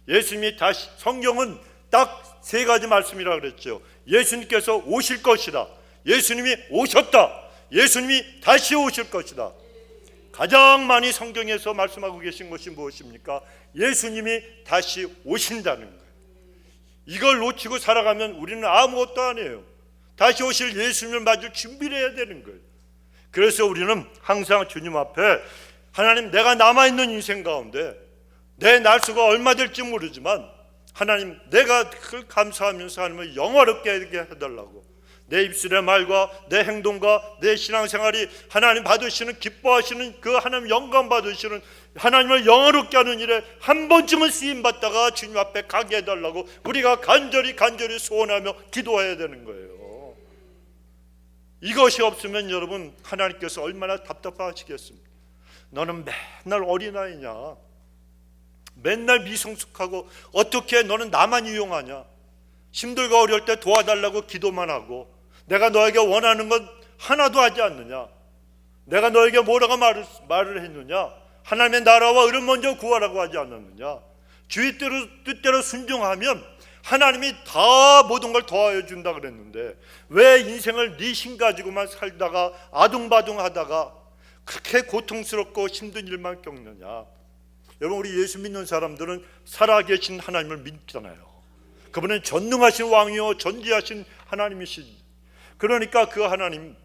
Speaker 1: 예수님이 다시, 성경은 딱 세 가지 말씀이라 그랬죠. 예수님께서 오실 것이다, 예수님이 오셨다, 예수님이 다시 오실 것이다. 가장 많이 성경에서 말씀하고 계신 것이 무엇입니까? 예수님이 다시 오신다는 거예요. 이걸 놓치고 살아가면 우리는 아무것도 아니에요. 다시 오실 예수님을 맞을 준비를 해야 되는 거예요. 그래서 우리는 항상 주님 앞에 하나님, 내가 남아있는 인생 가운데 내 날수가 얼마 될지 모르지만 하나님, 내가 그걸 감사하면서 하나님을 영화롭게 해달라고, 내 입술의 말과 내 행동과 내 신앙생활이 하나님 받으시는, 기뻐하시는 그 하나님 영광 받으시는, 하나님을 영화롭게 하는 일에 한 번쯤은 쓰임받다가 주님 앞에 가게 해달라고 우리가 간절히 소원하며 기도해야 되는 거예요. 이것이 없으면 여러분, 하나님께서 얼마나 답답하시겠습니까? 너는 맨날 어린아이냐, 맨날 미성숙하고 어떻게 너는 나만 이용하냐, 힘들고 어려울 때 도와달라고 기도만 하고 내가 너에게 원하는 건 하나도 하지 않느냐, 내가 너에게 뭐라고 말을 했느냐, 하나님의 나라와 의를 먼저 구하라고 하지 않았느냐, 주의 뜻대로 순종하면 하나님이 다 모든 걸 더하여 준다 그랬는데 왜 인생을 네 힘 가지고만 살다가 아둥바둥하다가 그렇게 고통스럽고 힘든 일만 겪느냐. 여러분, 우리 예수 믿는 사람들은 살아계신 하나님을 믿잖아요. 그분은 전능하신 왕이요 전지하신 하나님이시지. 그러니까 그 하나님,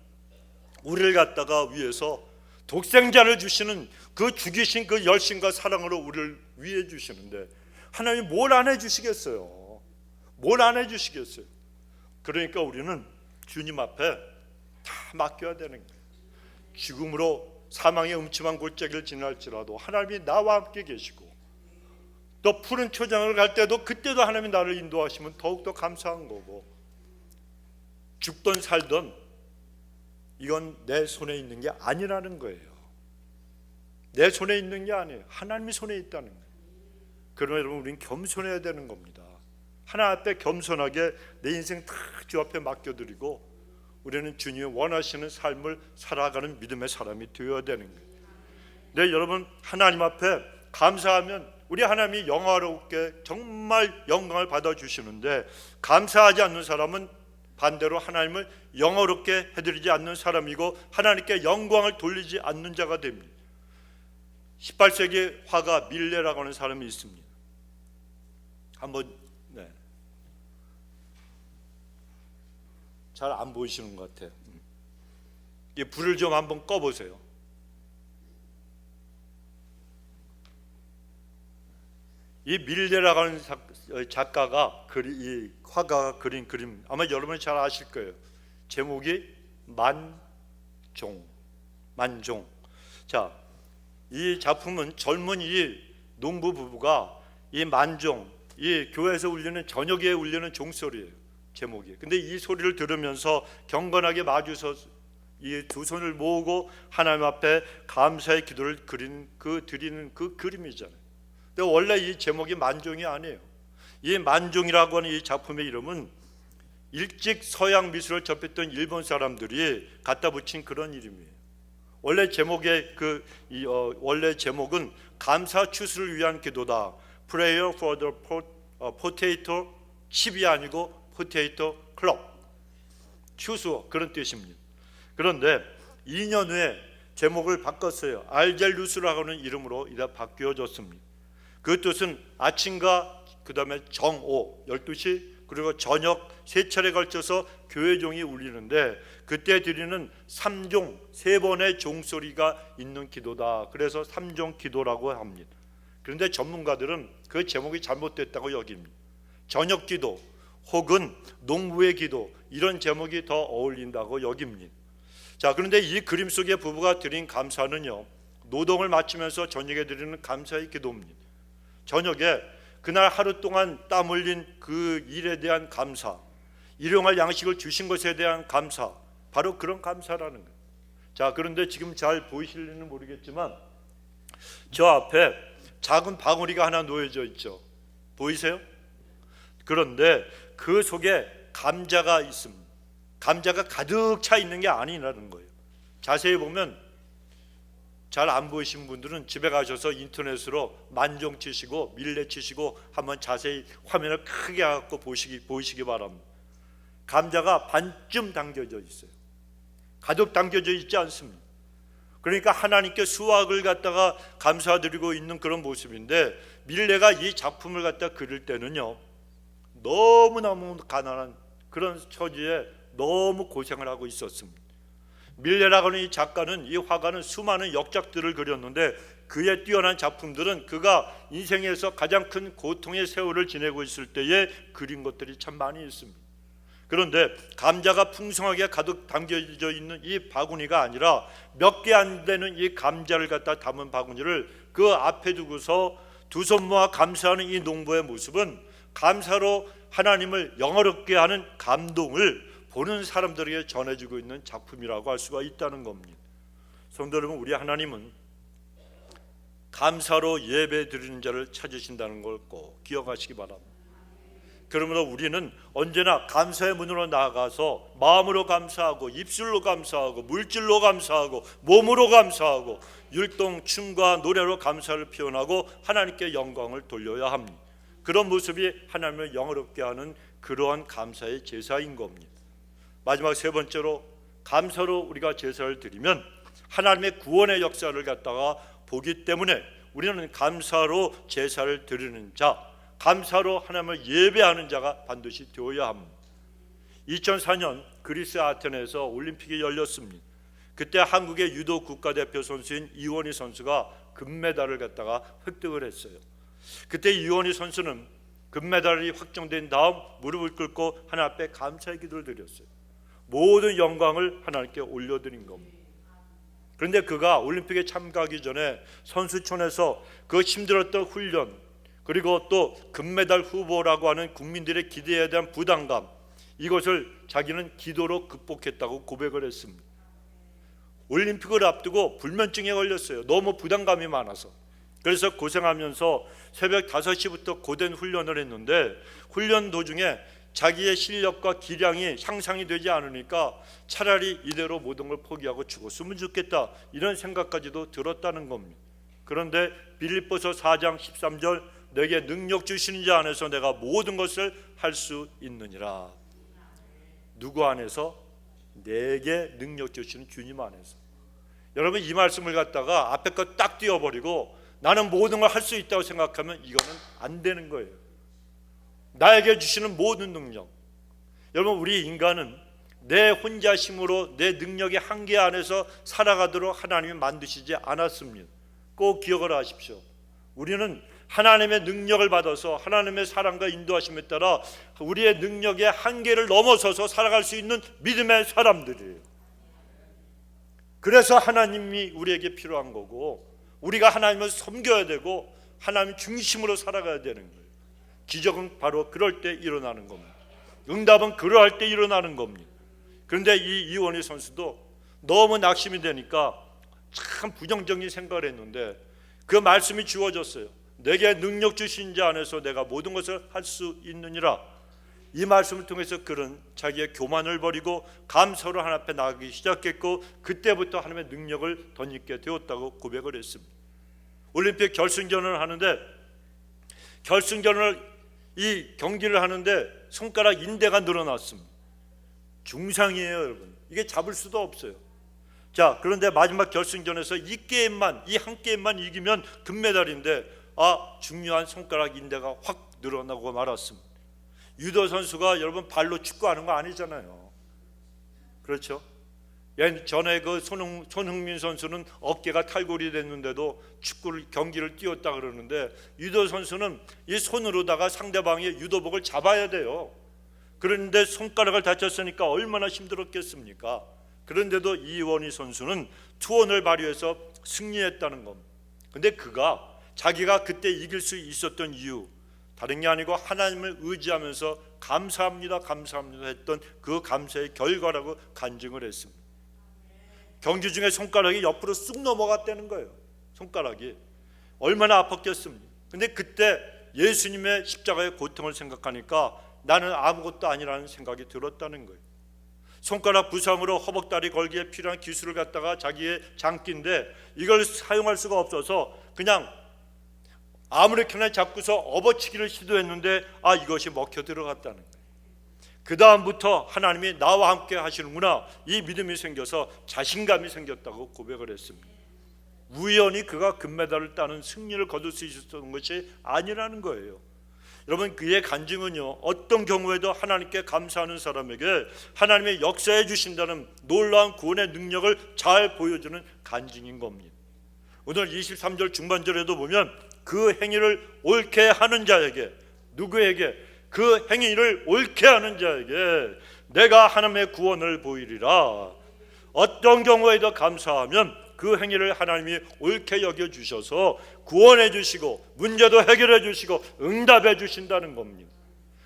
Speaker 1: 우리를 갖다가 위해서 독생자를 주시는 그 죽이신 그 열심과 사랑으로 우리를 위해 주시는데 하나님이 뭘 안 해주시겠어요? 뭘 안 해주시겠어요? 그러니까 우리는 주님 앞에 다 맡겨야 되는 거예요. 죽음으로 사망의 음침한 골짜기를 지날지라도 하나님이 나와 함께 계시고, 또 푸른 초장을 갈 때도 그때도 하나님이 나를 인도하시면 더욱더 감사한 거고, 죽던 살던 이건 내 손에 있는 게 아니라는 거예요. 내 손에 있는 게 아니에요. 하나님이 손에 있다는 거예요. 그러면 여러분, 우리는 겸손해야 되는 겁니다. 하나님 앞에 겸손하게 내 인생 다 주 앞에 맡겨드리고 우리는 주님이 원하시는 삶을 살아가는 믿음의 사람이 되어야 되는 거예요. 네, 여러분, 하나님 앞에 감사하면 우리 하나님이 영화롭게 정말 영광을 받아주시는데, 감사하지 않는 사람은 반대로 하나님을 영화롭게 해드리지 않는 사람이고 하나님께 영광을 돌리지 않는 자가 됩니다. 18세기 화가 밀레라고 하는 사람이 있습니다. 한번 잘 안 보이시는 것 같아요. 이 불을 좀 한번 꺼보세요. 이 밀레라고 하는 작가가 이 화가가 그린 그림, 아마 여러분이 잘 아실 거예요. 제목이 만종. 자, 이 작품은 젊은 이 농부 부부가 이 만종, 이 교회에서 울리는 저녁에 울리는 종소리예요, 제목이. 근데 이 소리를 들으면서 경건하게 마주서 이 두 손을 모으고 하나님 앞에 감사의 기도를 드리는 그 그림이잖아요. 근데 원래 이 제목이 만종이 아니에요. 이 만종이라고 하는 이 작품의 이름은 일찍 서양 미술을 접했던 일본 사람들이 갖다 붙인 그런 이름이에요. 원래 제목의 원래 제목은 감사 추수를 위한 기도다. Prayer for the potato chip이 아니고 potato club, 추수, 그런 뜻입니다. 그런데 2년 후에 제목을 바꿨어요. 알젤루스라고 하는 이름으로 바뀌어졌습니다. 그 뜻은 아침과 그 다음에 정오 12시 그리고 저녁 세 차례 걸쳐서 교회종이 울리는데 그때 드리는 3종 3번의 종소리가 있는 기도다. 그래서 3종 기도라고 합니다. 그런데 전문가들은 그 제목이 잘못됐다고 여깁니다. 저녁 기도 혹은 농부의 기도, 이런 제목이 더 어울린다고 여깁니다. 자, 그런데 이 그림 속의 부부가 드린 감사는요, 노동을 마치면서 저녁에 드리는 감사의 기도입니다. 저녁에 그날 하루 동안 땀 흘린 그 일에 대한 감사, 일용할 양식을 주신 것에 대한 감사, 바로 그런 감사라는 거예요. 자, 그런데 지금 잘 보이실지는 모르겠지만 저 앞에 작은 방울이가 하나 놓여져 있죠. 보이세요? 그런데 그 속에 감자가 있습니다. 감자가 가득 차 있는 게 아니라는 거예요. 자세히 보면, 잘 안 보이신 분들은 집에 가셔서 인터넷으로 만종 치시고 밀레 치시고 한번 자세히 화면을 크게 갖고 보시기 바랍니다. 감자가 반쯤 담겨져 있어요. 가득 담겨져 있지 않습니다. 그러니까 하나님께 수확을 갖다가 감사드리고 있는 그런 모습인데, 밀레가 이 작품을 갖다 그릴 때는요, 너무너무 가난한 그런 처지에 너무 고생을 하고 있었습니다. 밀레라고 하는 이 작가는, 이 화가는 수많은 역작들을 그렸는데 그의 뛰어난 작품들은 그가 인생에서 가장 큰 고통의 세월을 지내고 있을 때에 그린 것들이 참 많이 있습니다. 그런데 감자가 풍성하게 가득 담겨져 있는 이 바구니가 아니라 몇 개 안 되는 이 감자를 갖다 담은 바구니를 그 앞에 두고서 두 손 모아 감사하는 이 농부의 모습은 감사로 하나님을 영화롭게 하는 감동을 보는 사람들에게 전해주고 있는 작품이라고 할 수가 있다는 겁니다. 성도 여러분, 우리 하나님은 감사로 예배 드리는 자를 찾으신다는 걸 꼭 기억하시기 바랍니다. 그러므로 우리는 언제나 감사의 문으로 나아가서 마음으로 감사하고 입술로 감사하고 물질로 감사하고 몸으로 감사하고 율동, 춤과 노래로 감사를 표현하고 하나님께 영광을 돌려야 합니다. 그런 모습이 하나님을 영화롭게 하는 그러한 감사의 제사인 겁니다. 마지막 세 번째로, 감사로 우리가 제사를 드리면 하나님의 구원의 역사를 갖다가 보기 때문에 우리는 감사로 제사를 드리는 자, 감사로 하나님을 예배하는 자가 반드시 되어야 합니다. 2004년 그리스 아테네에서 올림픽이 열렸습니다. 그때 한국의 유도 국가대표 선수인 이원희 선수가 금메달을 갖다가 획득을 했어요. 그때 이원희 선수는 금메달이 확정된 다음 무릎을 꿇고 하나님 앞에 감사의 기도를 드렸어요. 모든 영광을 하나님께 올려드린 겁니다. 그런데 그가 올림픽에 참가하기 전에 선수촌에서 그 힘들었던 훈련, 그리고 또 금메달 후보라고 하는 국민들의 기대에 대한 부담감, 이것을 자기는 기도로 극복했다고 고백을 했습니다. 올림픽을 앞두고 불면증에 걸렸어요. 너무 부담감이 많아서. 그래서 고생하면서 새벽 5시부터 고된 훈련을 했는데, 훈련 도중에 자기의 실력과 기량이 향상이 되지 않으니까 차라리 이대로 모든 걸 포기하고 죽었으면 좋겠다, 이런 생각까지도 들었다는 겁니다. 그런데 빌립보서 4장 13절, 내게 능력 주시는 자 안에서 내가 모든 것을 할 수 있느니라. 누구 안에서? 내게 능력 주시는 주님 안에서. 여러분, 이 말씀을 갖다가 앞에 거 딱 띄워버리고 나는 모든 걸 할 수 있다고 생각하면 이거는 안 되는 거예요. 나에게 주시는 모든 능력, 여러분, 우리 인간은 내 혼자 힘으로 내 능력의 한계 안에서 살아가도록 하나님이 만드시지 않았습니다. 꼭 기억을 하십시오. 우리는 하나님의 능력을 받아서 하나님의 사랑과 인도하심에 따라 우리의 능력의 한계를 넘어서서 살아갈 수 있는 믿음의 사람들이에요. 그래서 하나님이 우리에게 필요한 거고, 우리가 하나님을 섬겨야 되고 하나님 중심으로 살아가야 되는 거예요. 기적은 바로 그럴 때 일어나는 겁니다. 응답은 그러할 때 일어나는 겁니다. 그런데 이 이원희 선수도 너무 낙심이 되니까 참 부정적인 생각을 했는데, 그 말씀이 주어졌어요. 내게 능력 주신 자 안에서 내가 모든 것을 할 수 있느니라. 이 말씀을 통해서 그는 자기의 교만을 버리고 감사로 하나님 앞에 나가기 시작했고, 그때부터 하나님의 능력을 덧입게 되었다고 고백을 했습니다. 올림픽 결승전을 하는데, 이 경기를 하는데 손가락 인대가 늘어났습니다. 중상이에요, 여러분. 이게 잡을 수도 없어요. 자, 그런데 마지막 결승전에서 이 한 게임만 이기면 금메달인데, 중요한 손가락 인대가 확 늘어나고 말았습니다. 유도 선수가 여러분 발로 축구하는 거 아니잖아요. 그렇죠? 전에 그 손흥민 선수는 어깨가 탈골이 됐는데도 경기를 뛰었다 그러는데, 유도 선수는 이 손으로다가 상대방의 유도복을 잡아야 돼요. 그런데 손가락을 다쳤으니까 얼마나 힘들었겠습니까? 그런데도 이원희 선수는 투혼을 발휘해서 승리했다는 겁니다. 근데 자기가 그때 이길 수 있었던 이유, 다른 게 아니고 하나님을 의지하면서 감사합니다 했던 그 감사의 결과라고 간증을 했습니다. 경기 중에 손가락이 옆으로 쑥 넘어갔다는 거예요. 손가락이 얼마나 아팠겠습니까? 근데 그때 예수님의 십자가의 고통을 생각하니까 나는 아무것도 아니라는 생각이 들었다는 거예요. 손가락 부상으로 허벅다리 걸기에 필요한 기술을 갖다가 자기의 장기인데 이걸 사용할 수가 없어서 그냥 아무렇게나 잡고서 업어치기를 시도했는데 이것이 먹혀 들어갔다는 거예요. 그 다음부터 하나님이 나와 함께 하시는구나, 이 믿음이 생겨서 자신감이 생겼다고 고백을 했습니다. 우연히 그가 금메달을 따는 승리를 거둘 수 있었던 것이 아니라는 거예요. 여러분, 그의 간증은요, 어떤 경우에도 하나님께 감사하는 사람에게 하나님의 역사해 주신다는 놀라운 구원의 능력을 잘 보여주는 간증인 겁니다. 오늘 23절 중반절에도 보면 그 행위를 옳게 하는 자에게, 누구에게? 그 행위를 옳게 하는 자에게 내가 하나님의 구원을 보이리라. 어떤 경우에도 감사하면 그 행위를 하나님이 옳게 여겨주셔서 구원해 주시고 문제도 해결해 주시고 응답해 주신다는 겁니다.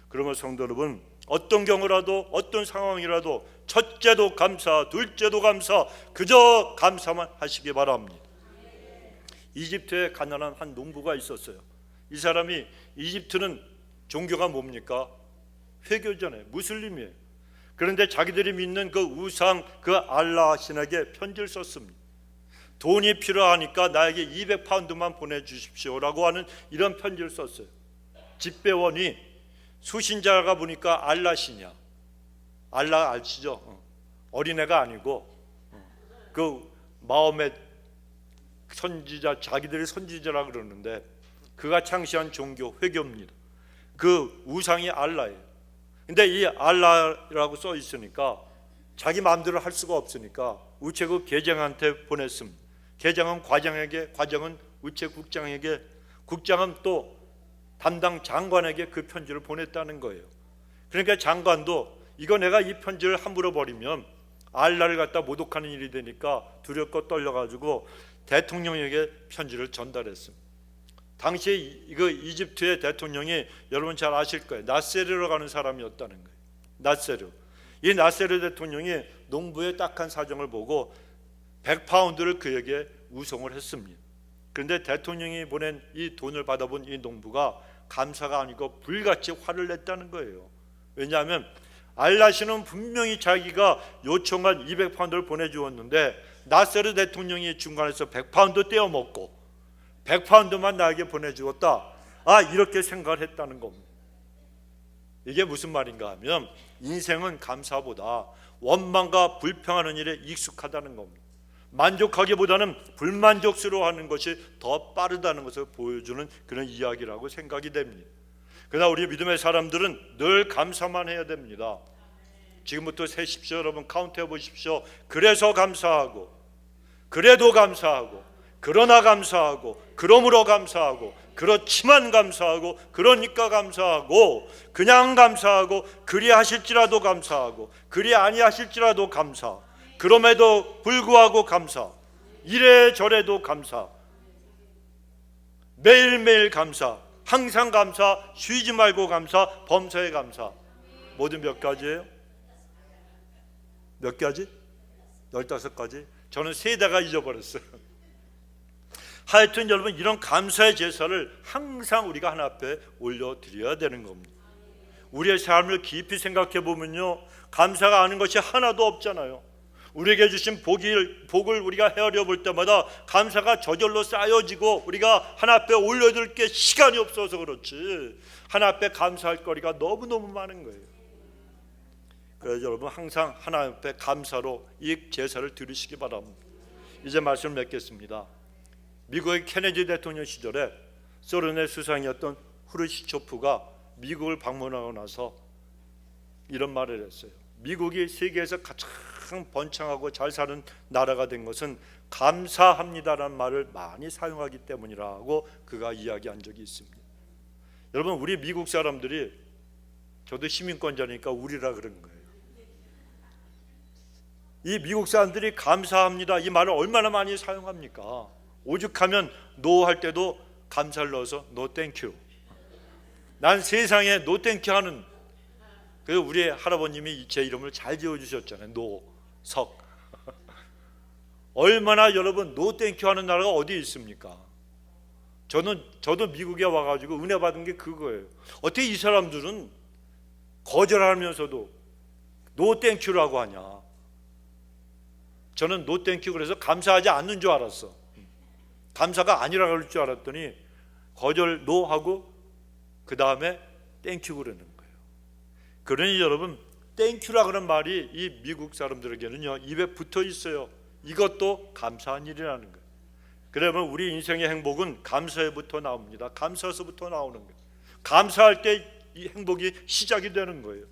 Speaker 1: 그러면 성도 여러분, 어떤 경우라도 어떤 상황이라도 첫째도 감사, 둘째도 감사, 그저 감사만 하시기 바랍니다. 이집트에 가난한 한 농부가 있었어요. 이 사람이, 이집트는 종교가 뭡니까? 회교잖아요. 무슬림이에요. 그런데 자기들이 믿는 그 우상, 그 알라 신에게 편지를 썼습니다. 돈이 필요하니까 나에게 200파운드만 보내주십시오라고 하는 이런 편지를 썼어요. 집배원이 수신자가 보니까 알라 신이야. 알라 아시죠? 어린애가 아니고 그 마음의 선지자, 자기들이 선지자라 그러는데 그가 창시한 종교 회교입니다. 그 우상이 알라예요. 근데 이 알라라고 써 있으니까 자기 마음대로 할 수가 없으니까 우체국 계장한테 보냈습니다. 계장은 과장에게, 과장은 우체국장에게, 국장은 또 담당 장관에게 그 편지를 보냈다는 거예요. 그러니까 장관도 이거 내가 이 편지를 함부로 버리면 알라를 갖다 모독하는 일이 되니까 두렵고 떨려가지고 대통령에게 편지를 전달했습니다. 당시에 이거 이집트의 대통령이 여러분 잘 아실 거예요. 나세르라고 하는 사람이었다는 거예요. 나세르. 이 나세르 대통령이 농부의 딱한 사정을 보고 100파운드를 그에게 우송을 했습니다. 그런데 대통령이 보낸 이 돈을 받아본 이 농부가 감사가 아니고 불같이 화를 냈다는 거예요. 왜냐하면 알라시는 분명히 자기가 요청한 200파운드를 보내주었는데 나세르 대통령이 중간에서 100파운드 떼어먹고 100파운드만 나에게 보내주었다. 이렇게 생각을 했다는 겁니다. 이게 무슨 말인가 하면 인생은 감사보다 원망과 불평하는 일에 익숙하다는 겁니다. 만족하기보다는 불만족스러워하는 것이 더 빠르다는 것을 보여주는 그런 이야기라고 생각이 됩니다. 그러나 우리 믿음의 사람들은 늘 감사만 해야 됩니다. 지금부터 세십시오. 여러분 카운트해 보십시오. 그래서 감사하고, 그래도 감사하고, 그러나 감사하고, 그러므로 감사하고, 그렇지만 감사하고, 그러니까 감사하고, 그냥 감사하고, 그리 하실지라도 감사하고, 그리 아니하실지라도 감사. 그럼에도 불구하고 감사, 이래저래도 감사, 매일매일 감사, 항상 감사, 쉬지 말고 감사, 범사에 감사. 모두 몇 가지예요? 몇 가지? 15가지? 저는 3대가 잊어버렸어요. 하여튼 여러분, 이런 감사의 제사를 항상 우리가 하나 앞에 올려드려야 되는 겁니다. 우리의 삶을 깊이 생각해 보면요, 감사가 아는 것이 하나도 없잖아요. 우리에게 주신 복을 우리가 헤아려 볼 때마다 감사가 저절로 쌓여지고 우리가 하나 앞에 올려드릴 게 시간이 없어서 그렇지, 하나 앞에 감사할 거리가 너무너무 많은 거예요. 그래서 여러분, 항상 하나 앞에 감사로 이 제사를 드리시기 바랍니다. 이제 말씀을 맺겠습니다. 미국의 케네디 대통령 시절에 소련의 수상이었던 후르시초프가 미국을 방문하고 나서 이런 말을 했어요. 미국이 세계에서 가장 번창하고 잘 사는 나라가 된 것은 감사합니다라는 말을 많이 사용하기 때문이라고 그가 이야기한 적이 있습니다. 여러분, 우리 미국 사람들이, 저도 시민권자니까 우리라 그런 거예요. 이 미국 사람들이 감사합니다 이 말을 얼마나 많이 사용합니까? 오죽하면 노 할 때도 감사를 넣어서 노 땡큐, 난 세상에 노 땡큐 하는, 그 우리 할아버님이 제 이름을 잘 지어주셨잖아요. 노석. 얼마나 여러분 노 땡큐 하는 나라가 어디 있습니까? 저도 미국에 와가지고 은혜 받은 게 그거예요. 어떻게 이 사람들은 거절하면서도 노 땡큐라고 하냐? 저는 노 땡큐 그래서 감사하지 않는 줄 알았어. 감사가 아니라 그럴 줄 알았더니 거절 노 하고 그 다음에 땡큐 그러는 거예요. 그러니 여러분, 땡큐라 그런 말이 이 미국 사람들에게는요 입에 붙어 있어요. 이것도 감사한 일이라는 거예요. 그러면 우리 인생의 행복은 감사에부터 나옵니다. 감사에서부터 나오는 거예요. 감사할 때 이 행복이 시작이 되는 거예요.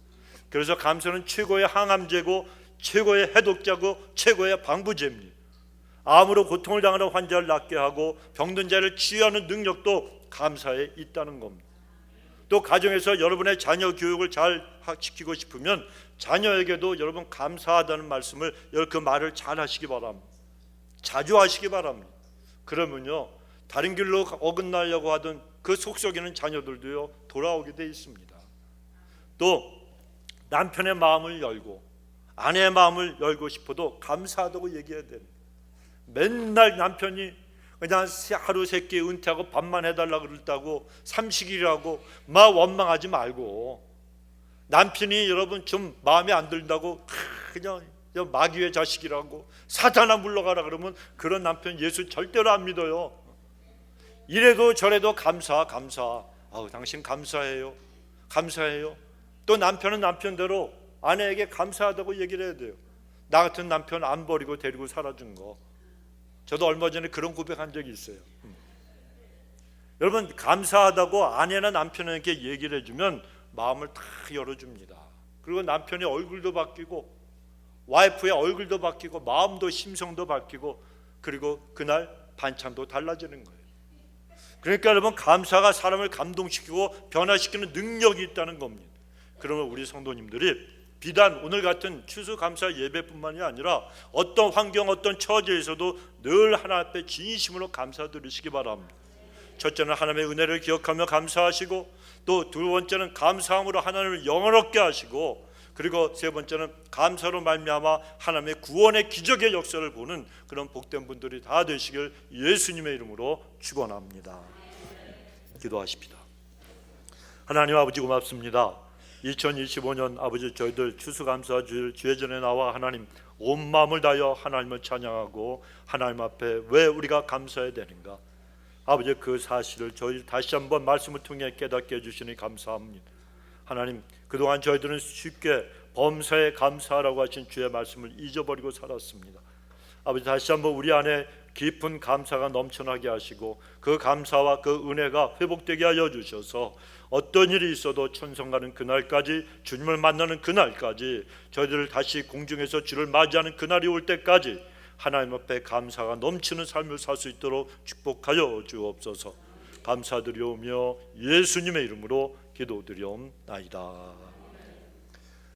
Speaker 1: 그래서 감사는 최고의 항암제고 최고의 해독제고 최고의 방부제입니다. 암으로 고통을 당하는 환자를 낫게 하고 병든 자를 치유하는 능력도 감사에 있다는 겁니다. 또 가정에서 여러분의 자녀 교육을 잘 시키고 싶으면 자녀에게도 여러분 감사하다는 말씀을, 그 말을 잘 하시기 바랍니다. 자주 하시기 바랍니다. 그러면요, 다른 길로 어긋나려고 하던 그 속썩이는 자녀들도요 돌아오게 돼 있습니다. 또 남편의 마음을 열고 아내의 마음을 열고 싶어도 감사하다고 얘기해야 됩니다. 맨날 남편이 그냥 하루 세끼 은퇴하고 밥만 해달라 그랬다고 삼식이라고 막 원망하지 말고, 남편이 여러분 좀 마음에 안 든다고 그냥 마귀의 자식이라고 사탄아 물러가라 그러면 그런 남편 예수 절대로 안 믿어요. 이래도 저래도 감사. 아우 당신 감사해요. 또 남편은 남편대로 아내에게 감사하다고 얘기를 해야 돼요. 나 같은 남편 안 버리고 데리고 살아준 거. 저도 얼마 전에 그런 고백한 적이 있어요. 여러분, 감사하다고 아내나 남편에게 얘기를 해주면 마음을 다 열어줍니다. 그리고 남편의 얼굴도 바뀌고 와이프의 얼굴도 바뀌고 마음도 심성도 바뀌고, 그리고 그날 반찬도 달라지는 거예요. 그러니까 여러분, 감사가 사람을 감동시키고 변화시키는 능력이 있다는 겁니다. 그러면 우리 성도님들이 비단 오늘 같은 추수감사 예배뿐만이 아니라 어떤 환경, 어떤 처지에서도 늘 하나 앞에 진심으로 감사드리시기 바랍니다. 첫째는 하나님의 은혜를 기억하며 감사하시고, 또 두 번째는 감사함으로 하나님을 영원롭게 하시고, 그리고 세 번째는 감사로 말미암아 하나님의 구원의 기적의 역사를 보는 그런 복된 분들이 다 되시길 예수님의 이름으로 축원합니다. 기도하십시다. 하나님 아버지, 고맙습니다. 2025년 아버지, 저희들 추수감사 주일 주회전에 나와 하나님 온 마음을 다하여 하나님을 찬양하고 하나님 앞에 왜 우리가 감사해야 되는가, 아버지 그 사실을 저희 다시 한번 말씀을 통해 깨닫게 해주시니 감사합니다. 하나님, 그동안 저희들은 쉽게 범사에 감사하라고 하신 주의 말씀을 잊어버리고 살았습니다. 아버지, 다시 한번 우리 안에 깊은 감사가 넘쳐나게 하시고 그 감사와 그 은혜가 회복되게 하여 주셔서 어떤 일이 있어도 천성가는 그날까지, 주님을 만나는 그날까지, 저희들을 다시 공중에서 주를 맞이하는 그날이 올 때까지 하나님 앞에 감사가 넘치는 삶을 살 수 있도록 축복하여 주옵소서. 감사드리오며 예수님의 이름으로 기도드리옵나이다.